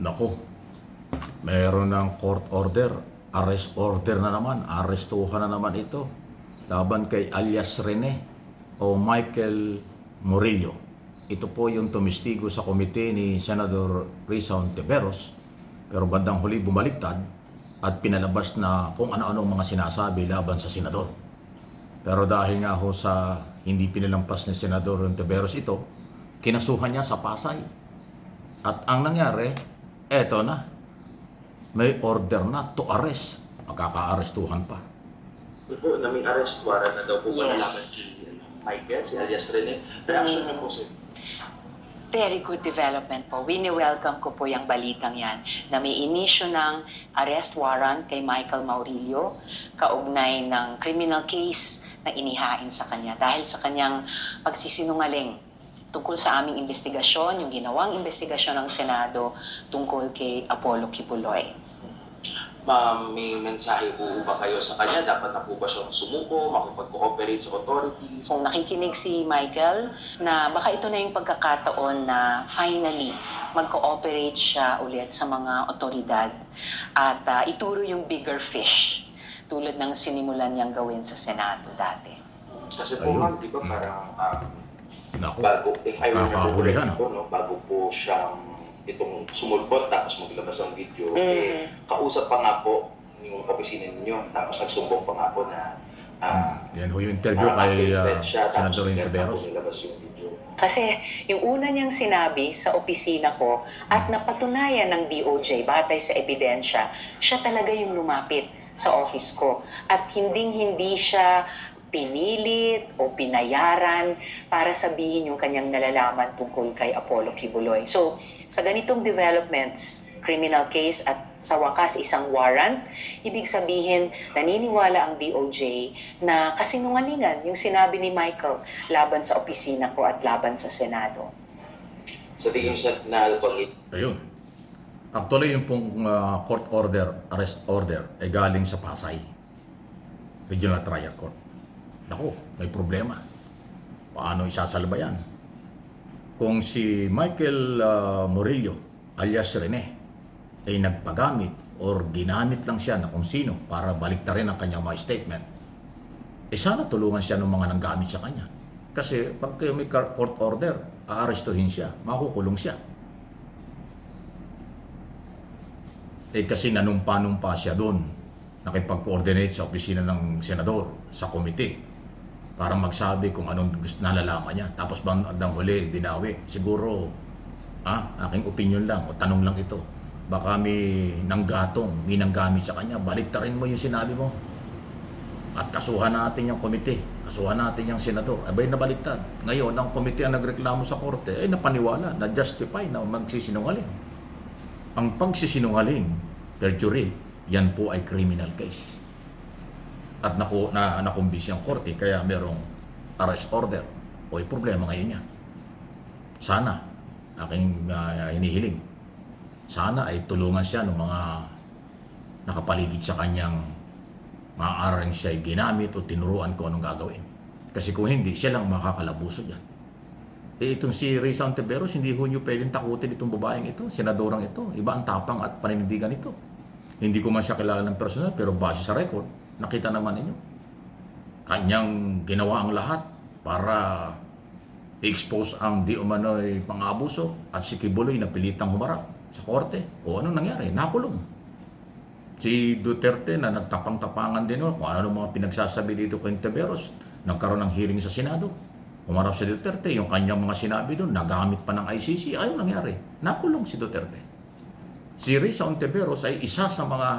Naku, mayroon ng court order, arrest order na naman, arestuhan na naman ito laban kay alias Rene o Michael Murillo. Ito po yung tumistigo sa komite ni Senador Risa Hontiveros, pero bandang huli bumaliktad at pinalabas na kung ano-anong mga sinasabi laban sa senador. Pero dahil nga ho sa hindi pinalampas ni Senador Hontiveros ito, kinasuhan niya sa Pasay. At ang nangyari, eto na, may order na to arrest. Magkaka-arestuhan pa. Po, naming arrest warrant na daw po Yes. malalaman si Michael, si alias Rene. Reaction niyo po, sir. Very good development po. Wini-welcome ko po yung balitang yan na may inisyo ng arrest warrant kay Michael Maurilio kaugnay ng criminal case na inihain sa kanya dahil sa kanyang pagsisinungaling tungkol sa aming investigasyon, yung ginawang investigasyon ng Senado tungkol kay Apollo Kibuloy. Ma'am, may mensahe po ba kayo sa kanya? Dapat na po ba siyang sumuko, makipag-cooperate sa authorities? Kung nakikinig si Michael, na baka ito na yung pagkakataon na finally mag-cooperate siya ulit sa mga otoridad at ituro yung bigger fish tulad ng sinimulan niyang gawin sa Senado dati. Kasi po, Ayun. ma'am, di ba parang Naku, bago, if I remember Nakakahulihan, correctly po, no, bago po siyang itong sumulpot tapos maglabas ng video, kausap pa nga po yung opisina ninyo, tapos nagsumbong pa nga po na yan ho yung interview kay Senador Hontiveros. nilabas yung video. Kasi yung una niyang sinabi sa opisina ko at napatunayan ng DOJ batay sa ebidensya, siya talaga yung lumapit sa office ko. At hinding-hindi siya pinilit o pinayaran para sabihin yung kanyang nalalaman tungkol kay Apollo Kibuloy. So, sa ganitong developments, criminal case at sa wakas isang warrant, ibig sabihin naniniwala ang DOJ na kasinungalingan yung sinabi ni Michael laban sa opisina ko at laban sa Senado. Sa tingin sa nalabangit, Ayun. Actually, yung pong court order, arrest order, ay galing sa Pasay. Regional Trial Court. Naku, may problema. Paano isasalba yan? Kung si Michael Murillo, alias Rene, ay nagpagamit or ginamit lang siya na kung sino para baliktarin ang kanyang mga statement, sana tulungan siya ng mga nanggamit sa kanya. Kasi pag may court order, aarestuhin siya, makukulong siya. Kasi nanumpa-numpa siya doon, nakipag-coordinate sa opisina ng senador, sa komite, para magsabi kung anong gusto nalalaman niya. Tapos bandang huli, binawi. Siguro, aking opinion lang o tanong lang ito. Baka may nanggatong, may nanggamit sa kanya, baliktarin mo yung sinabi mo. At kasuhan natin yung komite, kasuhan natin yung senador. Abay nabaliktad. Ngayon, ang komite ang nagreklamo sa korte, ay napaniwala, na-justify na magsisinungaling. Ang pagsisinungaling, perjury, yan po ay criminal case. At nakumbis yung korte, kaya merong arrest order. O ay problema ngayon niya. Sana, aking hinihiling, sana ay tulungan siya ng mga nakapaligid sa kanyang maaaring siya ay ginamit o tinuruan ko anong gagawin. Kasi kung hindi, siya lang makakalabuso dyan. Itong si Risa Hontiveros, hindi ho nyo pwedeng takutin itong babaeng ito, senadorang ito. Iba ang tapang at paninindigan ito. Hindi ko man siya kilala ng personal, pero base sa record, nakita naman ninyo. Kanyang ginawa ang lahat para i-expose ang di umano'y pang-abuso at si Kibuloy na pilitang humarap sa korte. O anong nangyari? Nakulong. Si Duterte na nagtapang-tapangan din kung ano mga pinagsasabi dito kay Hontiveros, nagkaroon ng hearing sa Senado. Humarap si Duterte, yung kanyang mga sinabi doon, nagamit pa ng ICC. Ayun nangyari. Nakulong si Duterte. Si Risa Hontiveros ay isa sa mga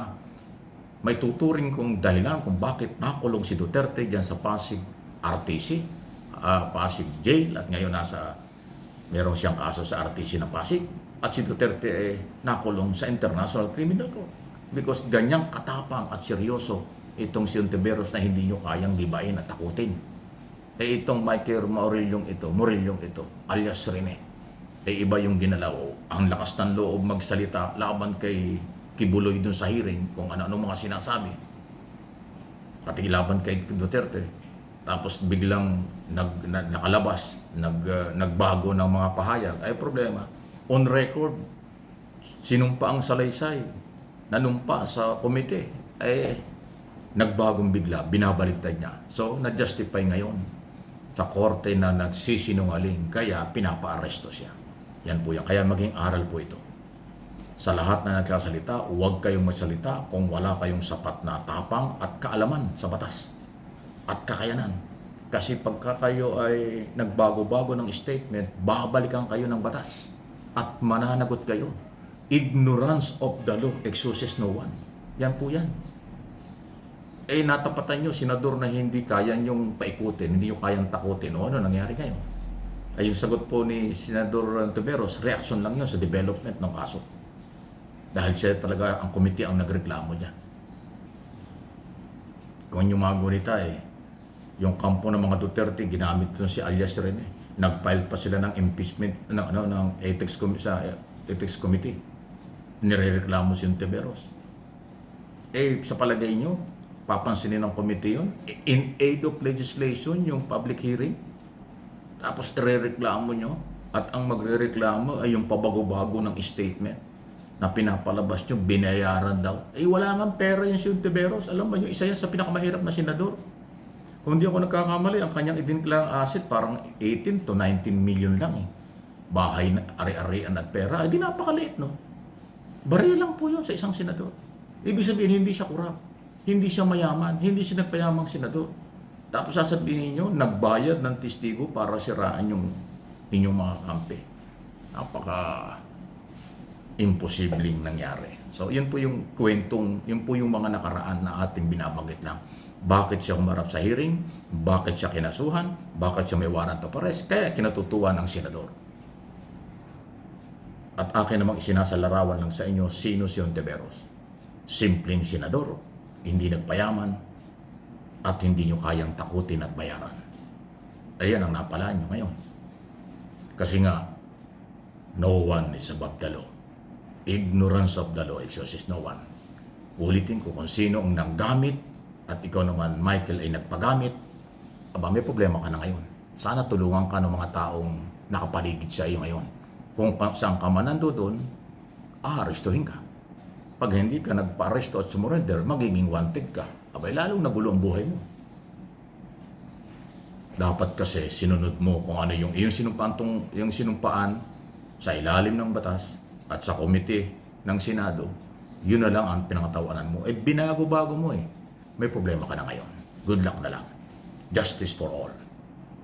may tuturing kong dahilan kung bakit nakulong si Duterte dyan sa Pasig RTC, Pasig Jail, at ngayon meron siyang kaso sa RTC ng Pasig. At si Duterte ay nakulong sa International Criminal Court. Because ganyang katapang at seryoso itong si Hontiveros na hindi nyo kayang gibain at takutin. Itong Michael Murillo ito, alias Rene, iba yung ginalaw. Ang lakas ng loob magsalita laban kay Kibuloy dun sa hearing kung ano mga sinasabi. Pati laban kay Duterte. Tapos biglang nakalabas, nagbago ng mga pahayag. Ay problema. On record, sinumpa ang salaysay, nanumpa sa komite, nagbagong bigla, binabaliktad niya. So, na-justify ngayon sa korte na nagsisinungaling, kaya pinapa-aresto siya. Yan po yan. Kaya maging aral po ito. Sa lahat na nagsasalita, huwag kayong magsalita kung wala kayong sapat na tapang at kaalaman sa batas at kakayanan. Kasi pagka kayo ay nagbago-bago ng statement, babalikan kayo ng batas at mananagot kayo. Ignorance of the law excuses no one. Yan po yan. Natapatan nyo, senador na hindi kaya nyong paikutin, hindi nyo kayang takutin. O ano nangyari kayo? Yung sagot po ni Senador Tiveros, reaction lang yun sa development ng kaso. Dahil siya talaga, ang komite ang nagreklamo dyan. Kung yung mga gunita yung kampo ng mga Duterte, ginamit ito si alias Rene. Nag-file pa sila ng impeachment ng ethics committee. Nirereklamo si Tiveros. Sa palagay nyo, papansinin ng committee yun? In aid of legislation, yung public hearing? Tapos irereklamo nyo? At ang magrereklamo ay yung pabago-bago ng statement na pinapalabas nyo, binayaran daw. Wala nga pera yan si Tiveros. Alam ba nyo, isa yan sa pinakamahirap na senador. Kung di ako nagkakamali, ang kanyang idinklalang asset parang 18 to 19 million lang Bahay na ari-arian at pera, di napakaliit, no? Baril lang po yun sa isang senador. Ibig sabihin, hindi siya kurap. Hindi siya mayaman. Hindi siya nagpayamang senador. Tapos sasabihin nyo, nagbayad ng testigo para siraan yung inyong mga kampe. Napaka imposibleng nangyari. So, yun po yung kwentong, yun po yung mga nakaraan na ating binabanggit lang. Bakit siya humarap sa hearing? Bakit siya kinasuhan? Bakit siya may warrant of arrest? Kaya kinatutuwa ng senador. At akin namang isinasalarawan lang sa inyo, sino si Tiveros? Simpleng senador, hindi nagpayaman, at hindi nyo kayang takutin at bayaran. Ayan ang napalaan nyo ngayon. Kasi nga, no one is above the law. Ignorance of the law excuses no one. Ulitin ko, kung sino ang nanggamit, at ikaw naman, Michael, ay nagpagamit, may problema ka na ngayon. Sana tulungan ka ng mga taong nakapaligid sa iyo ngayon. Kung saan ka man nandoon, aarestuhin ka. Pag hindi ka nagpa-aresto at sumurrender, magiging wanted ka. Lalong nagulo ang buhay mo. Dapat kasi sinunod mo kung ano yung sinumpaan sa ilalim ng batas at sa komite ng Senado, yun na lang ang pinangatawanan mo. Binago-bago mo May problema ka na ngayon. Good luck na lang. Justice for all.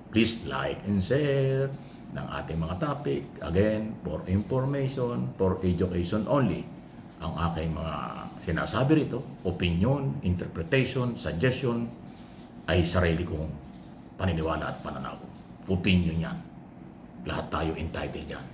Please like and share ng ating mga topic. Again, for information, for education only. Ang aking mga sinasabi rito, opinion, interpretation, suggestion, ay sarili kong paniniwala at pananaw. Opinion yan. Lahat tayo entitled yan.